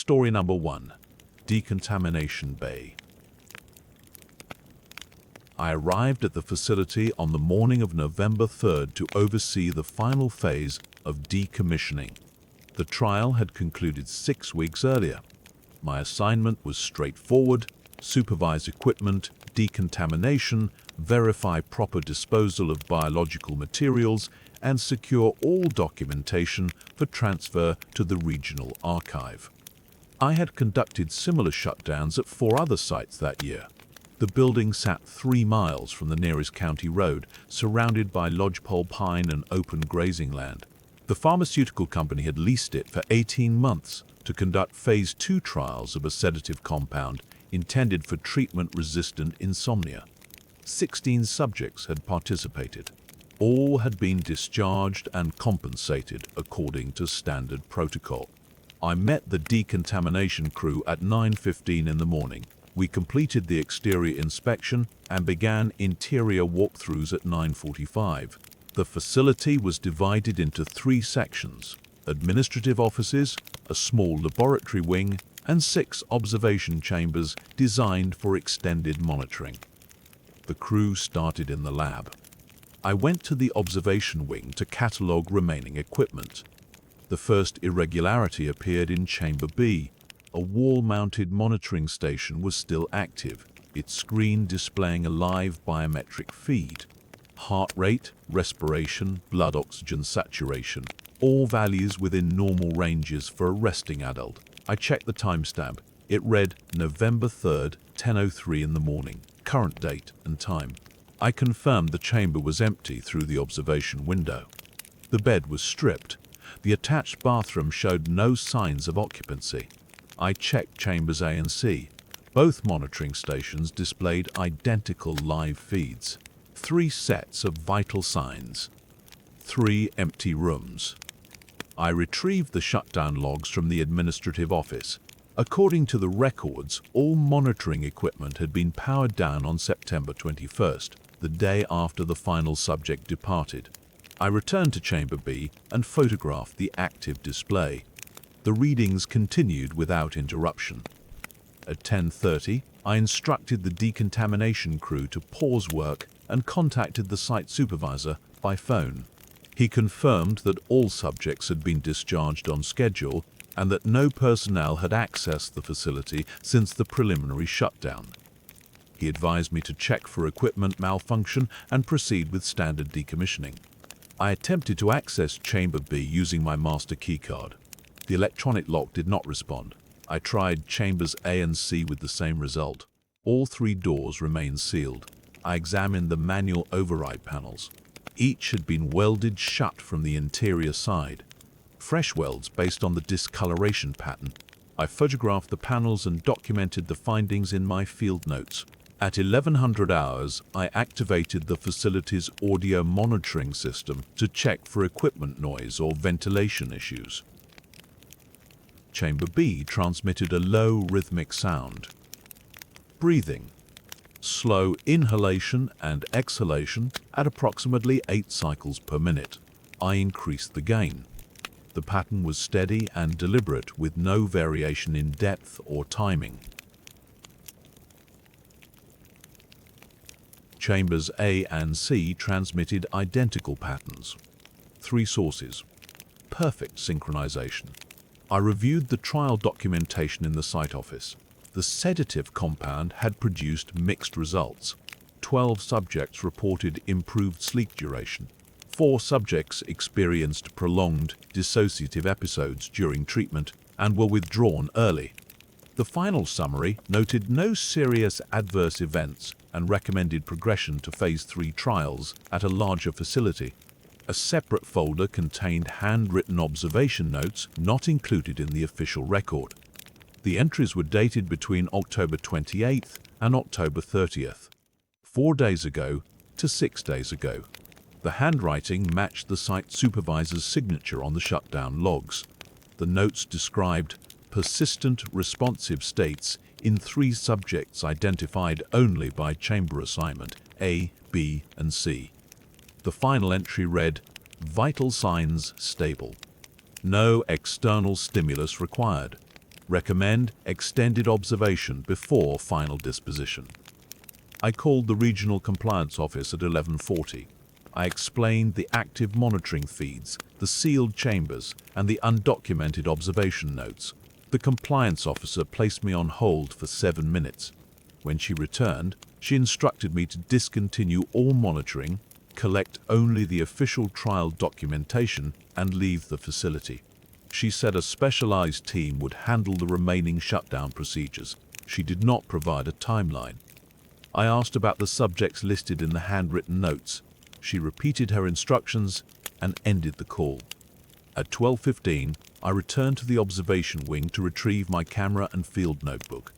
Story number 1. Decontamination Bay. I arrived at the facility on the morning of November 3rd to oversee the final phase of decommissioning. The trial had concluded 6 weeks earlier. My assignment was straightforward: supervise equipment, decontamination, verify proper disposal of biological materials, and secure all documentation for transfer to the regional archive. I had conducted similar shutdowns at 4 other sites that year. The building sat 3 miles from the nearest county road, surrounded by lodgepole pine and open grazing land. The pharmaceutical company had leased it for 18 months to conduct Phase 2 trials of a sedative compound intended for treatment-resistant insomnia. 16 subjects had participated. All had been discharged and compensated according to standard protocol. I met the decontamination crew at 9:15 in the morning. We completed the exterior inspection and began interior walkthroughs at 9:45. The facility was divided into 3 sections: administrative offices, a small laboratory wing, and 6 observation chambers designed for extended monitoring. The crew started in the lab. I went to the observation wing to catalogue remaining equipment. The first irregularity appeared in Chamber B. A wall-mounted monitoring station was still active, its screen displaying a live biometric feed. Heart rate, respiration, blood oxygen saturation, all values within normal ranges for a resting adult. I checked the timestamp. It read November 3rd, 10:03 in the morning, current date and time. I confirmed the chamber was empty through the observation window. The bed was stripped. The attached bathroom showed no signs of occupancy. I checked chambers A and C. Both monitoring stations displayed identical live feeds. 3 sets of vital signs. 3 empty rooms. I retrieved the shutdown logs from the administrative office. According to the records, all monitoring equipment had been powered down on September 21st, the day after the final subject departed. I returned to Chamber B and photographed the active display. The readings continued without interruption. At 10:30, I instructed the decontamination crew to pause work and contacted the site supervisor by phone. He confirmed that all subjects had been discharged on schedule and that no personnel had accessed the facility since the preliminary shutdown. He advised me to check for equipment malfunction and proceed with standard decommissioning. I attempted to access Chamber B using my master keycard. The electronic lock did not respond. I tried Chambers A and C with the same result. All 3 doors remained sealed. I examined the manual override panels. Each had been welded shut from the interior side. Fresh welds based on the discoloration pattern. I photographed the panels and documented the findings in my field notes. At 1100 hours, I activated the facility's audio monitoring system to check for equipment noise or ventilation issues. Chamber B transmitted a low rhythmic sound. Breathing. Slow inhalation and exhalation at approximately 8 cycles per minute. I increased the gain. The pattern was steady and deliberate, with no variation in depth or timing. Chambers A and C transmitted identical patterns. 3 sources. Perfect synchronization. I reviewed the trial documentation in the site office. The sedative compound had produced mixed results. 12 subjects reported improved sleep duration. 4 subjects experienced prolonged dissociative episodes during treatment and were withdrawn early. The final summary noted no serious adverse events and recommended progression to Phase 3 trials at a larger facility. A separate folder contained handwritten observation notes not included in the official record. The entries were dated between October 28th and October 30th, 4 days ago to 6 days ago. The handwriting matched the site supervisor's signature on the shutdown logs. The notes described persistent responsive states in 3 subjects identified only by chamber assignment A, B, and C. The final entry read, "Vital signs stable. No external stimulus required." Recommend extended observation before final disposition. I called the Regional Compliance Office at 11:40. I explained the active monitoring feeds, the sealed chambers, and the undocumented observation notes. The compliance officer placed me on hold for 7 minutes. When she returned, she instructed me to discontinue all monitoring, collect only the official trial documentation, and leave the facility. She said a specialized team would handle the remaining shutdown procedures. She did not provide a timeline. I asked about the subjects listed in the handwritten notes. She repeated her instructions and ended the call. At 12:15, I returned to the observation wing to retrieve my camera and field notebook.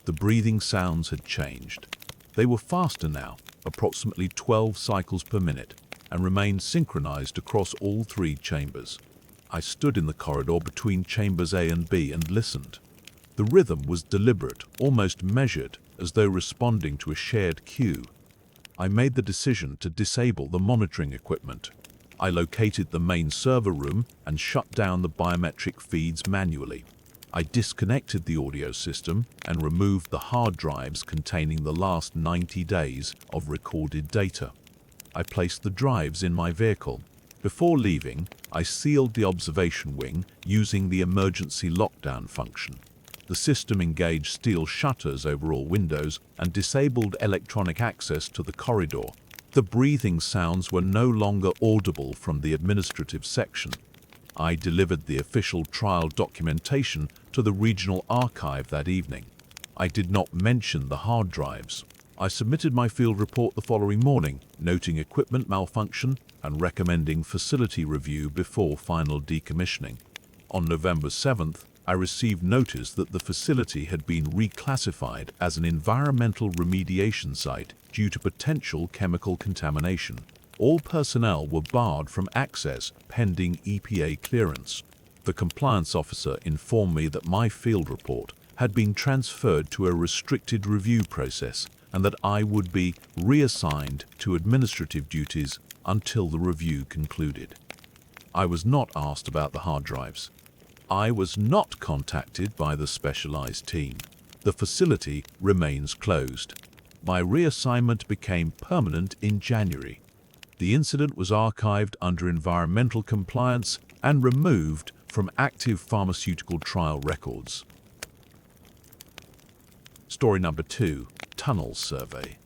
The breathing sounds had changed. They were faster now, approximately 12 cycles per minute, and remained synchronized across all 3 chambers. I stood in the corridor between chambers A and B and listened. The rhythm was deliberate, almost measured, as though responding to a shared cue. I made the decision to disable the monitoring equipment. I located the main server room and shut down the biometric feeds manually. I disconnected the audio system and removed the hard drives containing the last 90 days of recorded data. I placed the drives in my vehicle. Before leaving, I sealed the observation wing using the emergency lockdown function. The system engaged steel shutters over all windows and disabled electronic access to the corridor. The breathing sounds were no longer audible from the administrative section. I delivered the official trial documentation to the regional archive that evening. I did not mention the hard drives. I submitted my field report the following morning, noting equipment malfunction and recommending facility review before final decommissioning. On November 7th, I received notice that the facility had been reclassified as an environmental remediation site due to potential chemical contamination. All personnel were barred from access pending EPA clearance. The compliance officer informed me that my field report had been transferred to a restricted review process and that I would be reassigned to administrative duties until the review concluded. I was not asked about the hard drives. I was not contacted by the specialized team. The facility remains closed. My reassignment became permanent in January. The incident was archived under environmental compliance and removed from active pharmaceutical trial records. Story number 2, Tunnel Survey.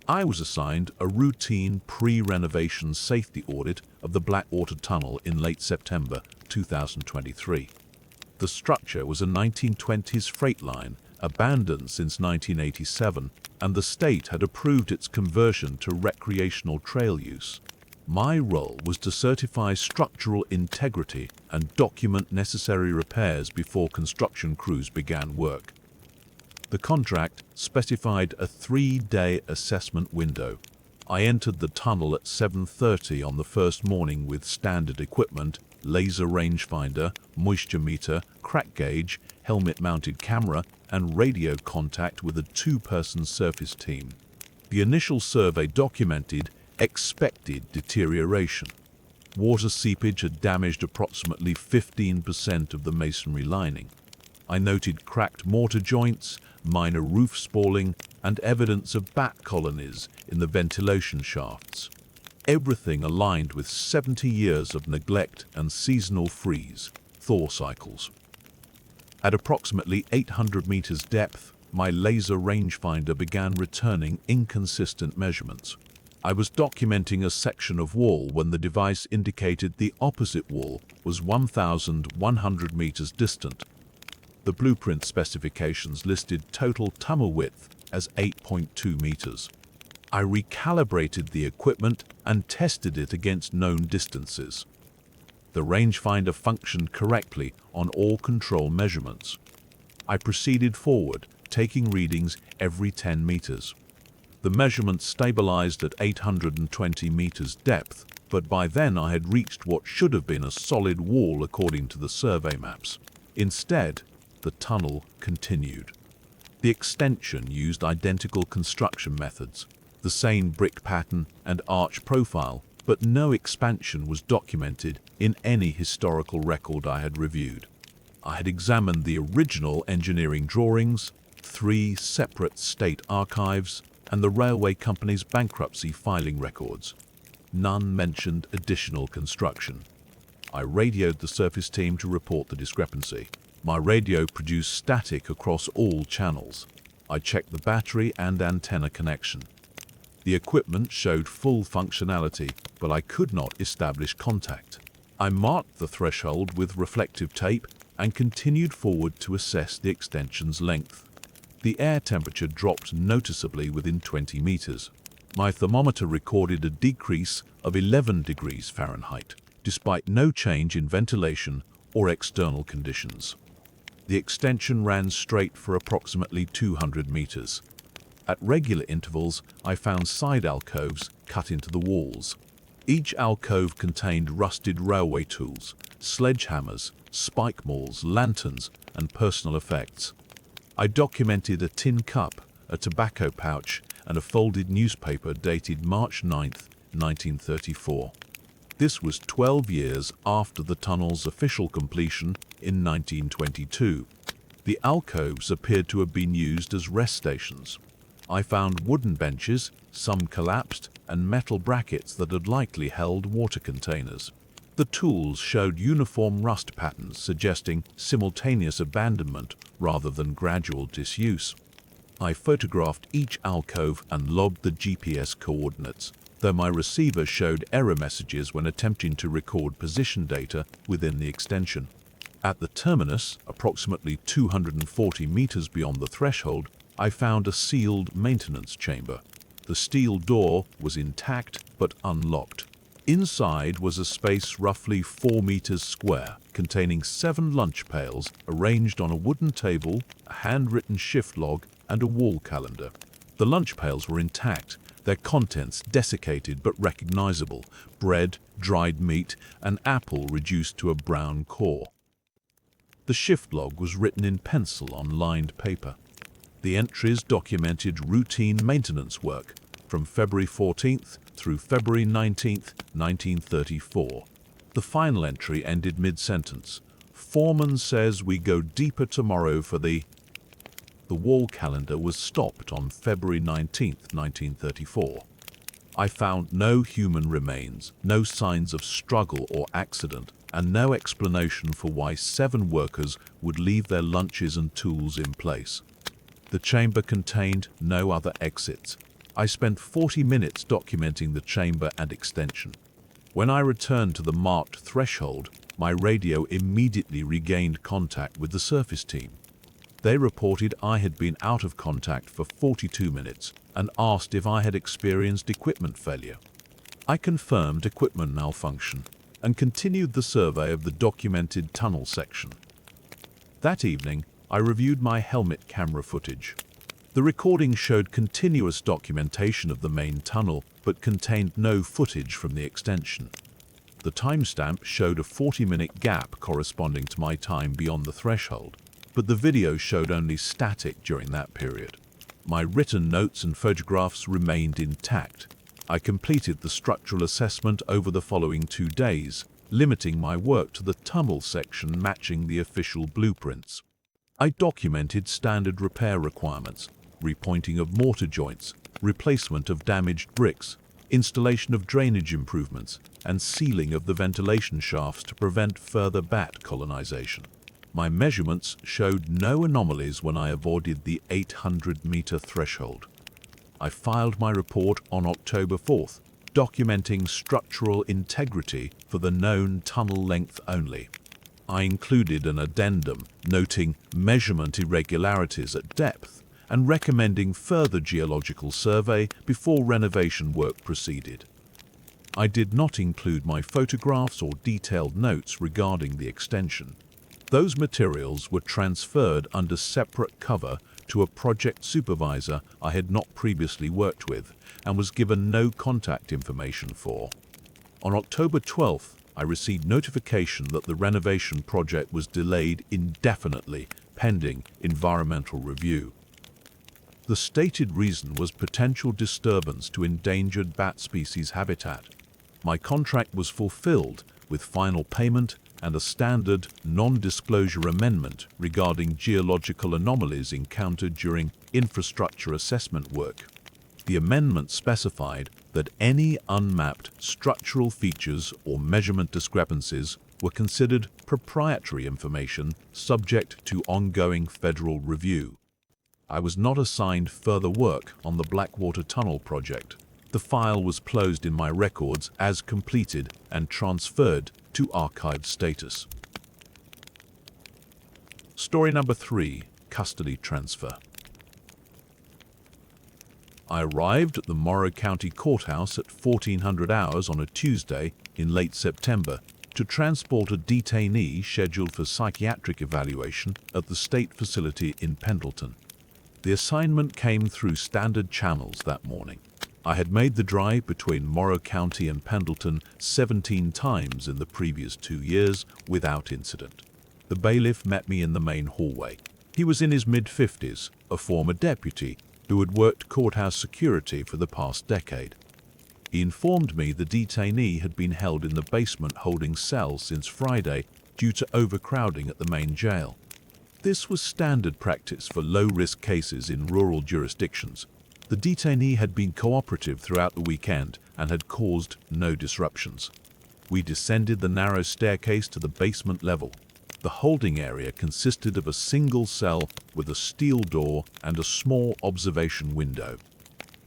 I was assigned a routine pre-renovation safety audit of the Blackwater Tunnel in late September 2023. The structure was a 1920s freight line, abandoned since 1987, and the state had approved its conversion to recreational trail use. My role was to certify structural integrity and document necessary repairs before construction crews began work. The contract specified a 3-day assessment window. I entered the tunnel at 7:30 on the first morning with standard equipment, laser rangefinder, moisture meter, crack gauge, helmet-mounted camera, and radio contact with a 2-person surface team. The initial survey documented expected deterioration. Water seepage had damaged approximately 15% of the masonry lining. I noted cracked mortar joints, minor roof spalling, and evidence of bat colonies in the ventilation shafts. Everything aligned with 70 years of neglect and seasonal freeze-thaw cycles. At approximately 800 meters depth, my laser rangefinder began returning inconsistent measurements. I was documenting a section of wall when the device indicated the opposite wall was 1,100 meters distant. The blueprint specifications listed total tunnel width as 8.2 meters. I recalibrated the equipment and tested it against known distances. The rangefinder functioned correctly on all control measurements. I proceeded forward, taking readings every 10 meters. The measurements stabilized at 820 meters depth, but by then I had reached what should have been a solid wall according to the survey maps. Instead, the tunnel continued. The extension used identical construction methods, the same brick pattern and arch profile, but no expansion was documented in any historical record I had reviewed. I had examined the original engineering drawings, 3 separate state archives, and the railway company's bankruptcy filing records. None mentioned additional construction. I radioed the service team to report the discrepancy. My radio produced static across all channels. I checked the battery and antenna connection. The equipment showed full functionality, but I could not establish contact. I marked the threshold with reflective tape and continued forward to assess the extension's length. The air temperature dropped noticeably within 20 meters. My thermometer recorded a decrease of 11 degrees Fahrenheit, despite no change in ventilation or external conditions. The extension ran straight for approximately 200 meters. At regular intervals, I found side alcoves cut into the walls. Each alcove contained rusted railway tools, sledgehammers, spike mauls, lanterns, and personal effects. I documented a tin cup, a tobacco pouch, and a folded newspaper dated March 9, 1934. This was 12 years after the tunnel's official completion in 1922. The alcoves appeared to have been used as rest stations. I found wooden benches, some collapsed, and metal brackets that had likely held water containers. The tools showed uniform rust patterns suggesting simultaneous abandonment rather than gradual disuse. I photographed each alcove and logged the GPS coordinates, though my receiver showed error messages when attempting to record position data within the extension. At the terminus, approximately 240 meters beyond the threshold, I found a sealed maintenance chamber. The steel door was intact but unlocked. Inside was a space roughly 4 meters square, containing 7 lunch pails arranged on a wooden table, a handwritten shift log, and a wall calendar. The lunch pails were intact, their contents desiccated but recognizable: bread, dried meat, and apple reduced to a brown core. The shift log was written in pencil on lined paper. The entries documented routine maintenance work from February 14th through February 19th, 1934. The final entry ended mid-sentence. Foreman says we go deeper tomorrow for the wall calendar was stopped on February 19th, 1934. I found no human remains, no signs of struggle or accident, and no explanation for why 7 workers would leave their lunches and tools in place. The chamber contained no other exits. I spent 40 minutes documenting the chamber and extension. When I returned to the marked threshold, my radio immediately regained contact with the surface team. They reported I had been out of contact for 42 minutes and asked if I had experienced equipment failure. I confirmed equipment malfunction and continued the survey of the documented tunnel section. That evening, I reviewed my helmet camera footage. The recording showed continuous documentation of the main tunnel, but contained no footage from the extension. The timestamp showed a 40-minute gap corresponding to my time beyond the threshold, but the video showed only static during that period. My written notes and photographs remained intact. I completed the structural assessment over the following 2 days, limiting my work to the tunnel section matching the official blueprints. I documented standard repair requirements, repointing of mortar joints, replacement of damaged bricks, installation of drainage improvements, and sealing of the ventilation shafts to prevent further bat colonization. My measurements showed no anomalies when I avoided the 800-meter threshold. I filed my report on October 4th, documenting structural integrity for the known tunnel length only. I included an addendum noting measurement irregularities at depth and recommending further geological survey before renovation work proceeded. I did not include my photographs or detailed notes regarding the extension. Those materials were transferred under separate cover to a project supervisor I had not previously worked with and was given no contact information for. On October 12th, I received notification that the renovation project was delayed indefinitely pending environmental review. The stated reason was potential disturbance to endangered bat species habitat. My contract was fulfilled with final payment and a standard non-disclosure amendment regarding geological anomalies encountered during infrastructure assessment work. The amendment specified that any unmapped structural features or measurement discrepancies were considered proprietary information subject to ongoing federal review. I was not assigned further work on the Blackwater Tunnel project. The file was closed in my records as completed and transferred to archived status. Story number 3, custody transfer. I arrived at the Morrow County Courthouse at 1400 hours on a Tuesday in late September to transport a detainee scheduled for psychiatric evaluation at the state facility in Pendleton. The assignment came through standard channels that morning. I had made the drive between Morrow County and Pendleton 17 times in the previous 2 years without incident. The bailiff met me in the main hallway. He was in his mid-50s, a former deputy who had worked courthouse security for the past decade. He informed me the detainee had been held in the basement holding cell since Friday due to overcrowding at the main jail. This was standard practice for low-risk cases in rural jurisdictions. The detainee had been cooperative throughout the weekend and had caused no disruptions. We descended the narrow staircase to the basement level. The holding area consisted of a single cell with a steel door and a small observation window.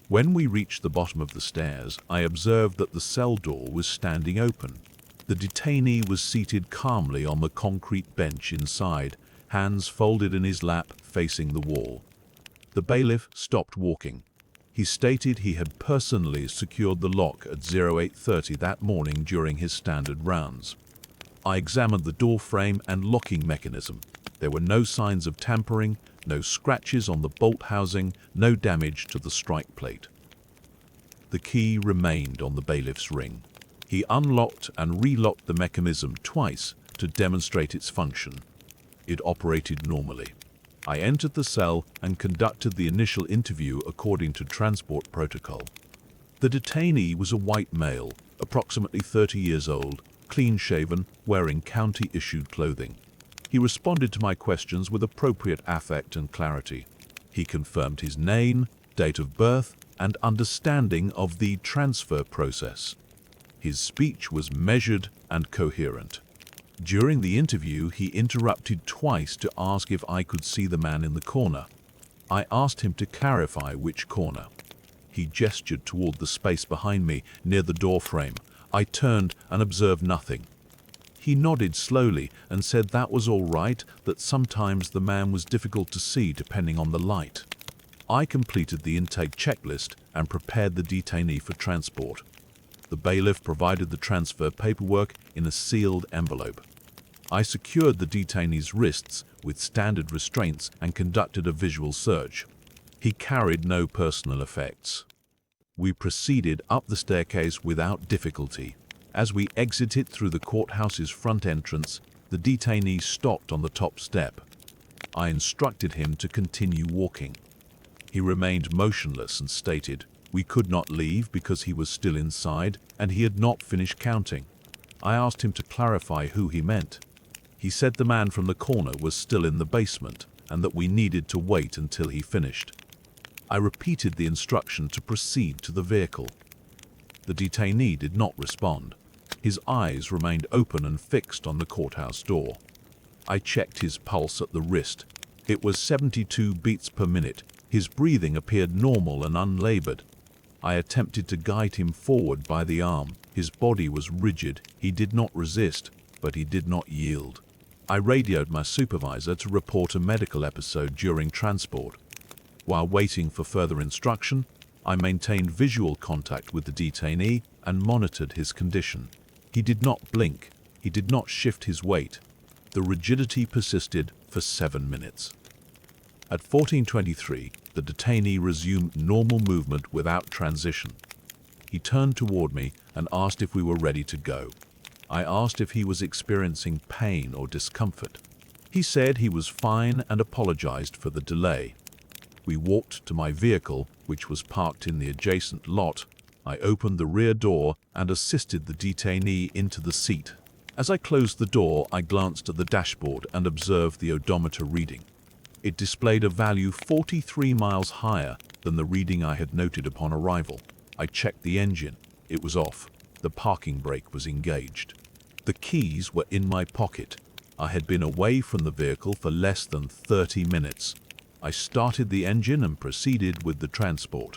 When we reached the bottom of the stairs, I observed that the cell door was standing open. The detainee was seated calmly on the concrete bench inside, hands folded in his lap facing the wall. The bailiff stopped walking. He stated he had personally secured the lock at 08:30 that morning during his standard rounds. I examined the door frame and locking mechanism. There were no signs of tampering, no scratches on the bolt housing, no damage to the strike plate. The key remained on the bailiff's ring. He unlocked and relocked the mechanism twice to demonstrate its function. It operated normally. I entered the cell and conducted the initial interview according to transport protocol. The detainee was a white male, approximately 30 years old, clean-shaven, wearing county-issued clothing. He responded to my questions with appropriate affect and clarity. He confirmed his name, date of birth, and understanding of the transfer process. His speech was measured and coherent. During the interview, he interrupted twice to ask if I could see the man in the corner. I asked him to clarify which corner. He gestured toward the space behind me, near the door frame. I turned and observed nothing. He nodded slowly and said that was all right, that sometimes the man was difficult to see depending on the light. I completed the intake checklist and prepared the detainee for transport. The bailiff provided the transfer paperwork in a sealed envelope. I secured the detainee's wrists with standard restraints and conducted a visual search. He carried no personal effects. We proceeded up the staircase without difficulty. As we exited through the courthouse's front entrance, the detainee stopped on the top step. I instructed him to continue walking. He remained motionless and stated we could not leave because he was still inside and he had not finished counting. I asked him to clarify who he meant. He said the man from the corner was still in the basement and that we needed to wait until he finished. I repeated the instruction to proceed to the vehicle. The detainee did not respond. His eyes remained open and fixed on the courthouse door. I checked his pulse at the wrist. It was 72 beats per minute. His breathing appeared normal and unlabored. I attempted to guide him forward by the arm. His body was rigid. He did not resist, but he did not yield. I radioed my supervisor to report a medical episode during transport. While waiting for further instruction, I maintained visual contact with the detainee and monitored his condition. He did not blink. He did not shift his weight. The rigidity persisted for 7 minutes. At 14:23, the detainee resumed normal movement without transition. He turned toward me and asked if we were ready to go. I asked if he was experiencing pain or discomfort. He said he was fine and apologized for the delay. We walked to my vehicle, which was parked in the adjacent lot. I opened the rear door and assisted the detainee into the seat. As I closed the door, I glanced at the dashboard and observed the odometer reading. It displayed a value 43 miles higher than the reading I had noted upon arrival. I checked the engine. It was off. The parking brake was engaged. The keys were in my pocket. I had been away from the vehicle for less than 30 minutes. I started the engine and proceeded with the transport.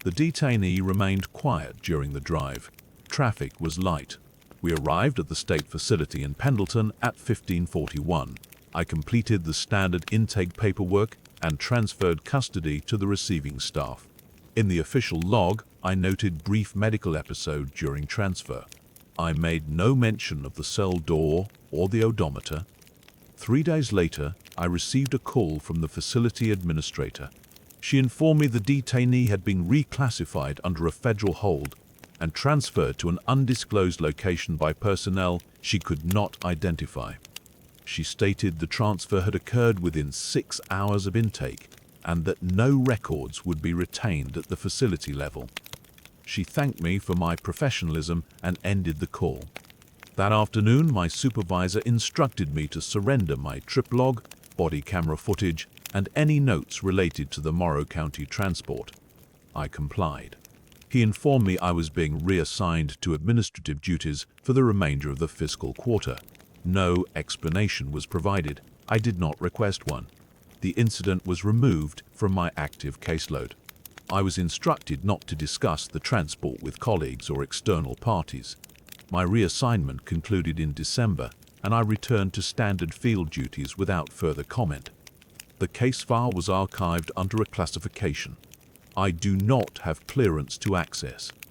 The detainee remained quiet during the drive. Traffic was light. We arrived at the state facility in Pendleton at 15:41. I completed the standard intake paperwork and transferred custody to the receiving staff. In the official log, I noted brief medical episode during transfer. I made no mention of the cell door or the odometer. 3 days later, I received a call from the facility administrator. She informed me the detainee had been reclassified under a federal hold and transferred to an undisclosed location by personnel she could not identify. She stated the transfer had occurred within 6 hours of intake and that no records would be retained at the facility level. She thanked me for my professionalism and ended the call. That afternoon, my supervisor instructed me to surrender my trip log, body camera footage, and any notes related to the Morrow County transport. I complied. He informed me I was being reassigned to administrative duties for the remainder of the fiscal quarter. No explanation was provided. I did not request one. The incident was removed from my active caseload. I was instructed not to discuss the transport with colleagues or external parties. My reassignment concluded in December, and I returned to standard field duties without further comment. The case file was archived under a classification. I do not have clearance to access.